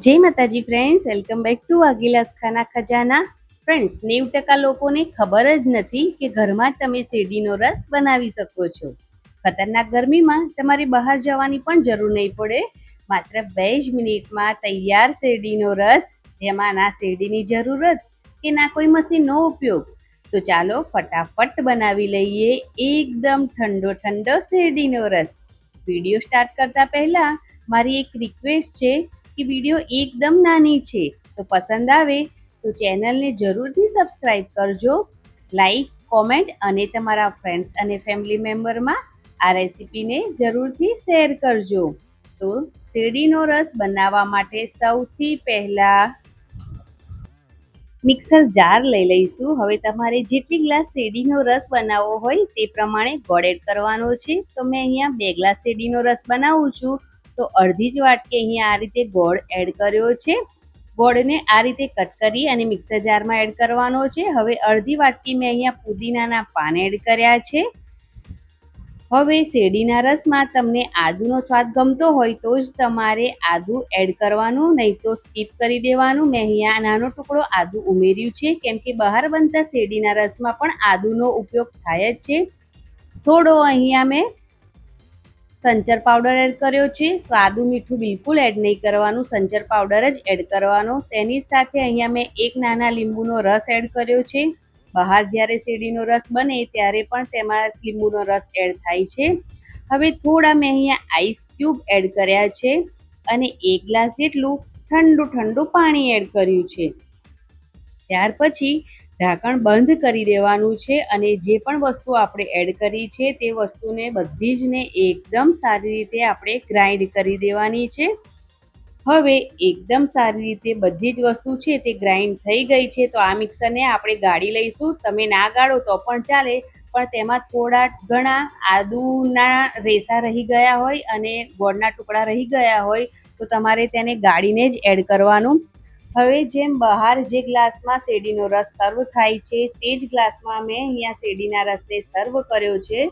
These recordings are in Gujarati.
જય માતાજી ફ્રેન્ડ્સ, વેલકમ બેક ટુ વાઘીલાસ ખાના ખજાના. ફ્રેન્ડ્સ, 90% લોકોને ખબર જ નથી કે ઘરમાં તમે શેરડીનો રસ બનાવી શકો છો. ખતરનાક ગરમીમાં તમારે બહાર જવાની પણ જરૂર નહીં પડે. માત્ર 2 જ મિનિટમાં તૈયાર શેરડીનો રસ, જેમાં ના શેરડીની જરૂરત કે ના કોઈ મશીનનો ઉપયોગ. તો ચાલો ફટાફટ બનાવી લઈએ એકદમ ઠંડો ઠંડો શેરડીનો રસ. વિડીયો સ્ટાર્ટ કરતા પહેલા મારી એક રિક્વેસ્ટ છે કે વિડીયો એકદમ નાની છે, તો પસંદ આવે તો ચેનલને જરૂરથી સબસ્ક્રાઈબ કરજો, લાઈક, કોમેન્ટ અને તમારા ફ્રેન્ડ્સ અને ફેમિલી મેમ્બરમાં આ રેસીપીને જરૂરથી શેર કરજો. તો શેરડીનો રસ બનાવવા માટે સૌથી પહેલા મિક્સર જાર લઈ લઈશું. હવે તમારે જેટલી ગ્લાસ શેરડીનો રસ બનાવવો હોય તે પ્રમાણે ગોળ એડ કરવાનો છે. તો મેં અહીંયા 2 ગ્લાસ શેરડીનો રસ બનાવું છું, તો અડધી જ વાટકી અહીંયા આ રીતે ગોળ એડ કર્યો છે. ગોળને આ રીતે કટ કરી અને મિક્સર જારમાં એડ કરવાનો છે. હવે અડધી વાટકી મેં અહીંયા પુદીનાના પાન એડ કર્યા છે. હવે શેરડીના રસમાં તમને આદુનો સ્વાદ ગમતો હોય તો જ તમારે આદુ એડ કરવાનું, નહીં તો સ્કીપ કરી દેવાનું. મેં અહીંયા નાનો ટુકડો આદુ ઉમેર્યું છે, કેમ કે બહાર બનતા શેરડીના રસમાં પણ આદુનો ઉપયોગ થાય જ છે. થોડો અહીંયા મેં સંચર પાવડર એડ કર્યો છે. સ્વાદુ મીઠું બિલકુલ એડ નહીં કરવાનું, સંચર પાવડર જ એડ કરવાનો. તેની સાથે અહીંયા મેં 1 નાના લીંબુનો રસ એડ કર્યો છે. બહાર જ્યારે શેરડીનો રસ બને ત્યારે પણ તેમાં લીંબુનો રસ એડ થાય છે. હવે થોડા મેં અહીંયા આઈસ ક્યુબ એડ કર્યા છે અને 1 ગ્લાસ જેટલું ઠંડુ પાણી એડ કર્યું છે. ત્યાર પછી ઢાંકણ બંધ કરી દેવાનું છે અને જે પણ વસ્તુ આપણે એડ કરી છે તે વસ્તુને બધી જ ને એકદમ સારી રીતે આપણે ગ્રાઇન્ડ કરી દેવાની છે. હવે એકદમ સારી રીતે બધી જ વસ્તુ છે તે ગ્રાઇન્ડ થઈ ગઈ છે, તો આ મિક્સરને આપણે ગાળી લઈશું. તમે ના ગાળો તો પણ ચાલે, પણ તેમાં થોડા ઘણા આદુના રેસા રહી ગયા હોય અને ગોળના ટુકડા રહી ગયા હોય તો તમારે તેને ગાળીને જ એડ કરવાનું. હવે જેમ બહાર જે ગ્લાસમાં શેરડીનો રસ સર્વ થાય છે તે જ ગ્લાસમાં મેં અહીંયા શેરડીના રસને સર્વ કર્યો છે.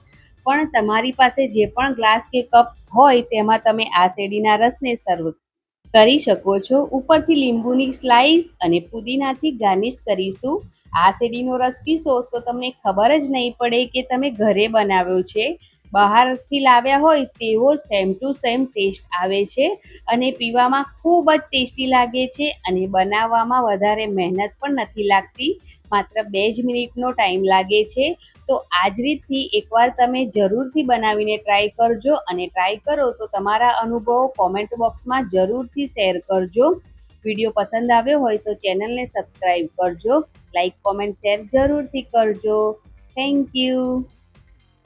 પણ તમારી પાસે જે પણ ગ્લાસ કે કપ હોય તેમાં તમે આ શેરડીના રસને સર્વ કરી શકો છો. ઉપરથી લીંબુની સ્લાઈસ અને પુદીનાથી ગાર્નિશ કરીશું. આ શેરડીનો રસ પીશો તો તમને ખબર જ નહીં પડે કે તમે ઘરે બનાવ્યો છે. બહારથી લાવ્યા હોય તેવો સેમ ટુ સેમ ટેસ્ટ આવે છે અને પીવામાં ખૂબ જ ટેસ્ટી લાગે છે અને બનાવવામાં વધારે મહેનત પણ નથી લાગતી. માત્ર 2 જ મિનિટનો ટાઈમ લાગે છે. તો આ જ રીતથી એકવાર તમે જરૂરથી બનાવીને ટ્રાય કરજો અને ટ્રાય કરો તો તમારા અનુભવો કોમેન્ટ બોક્સમાં જરૂરથી શેર કરજો. વિડીયો પસંદ આવ્યો હોય તો ચેનલને સબસ્ક્રાઈબ કરજો, લાઈક, કોમેન્ટ, શેર જરૂરથી કરજો. Thank you.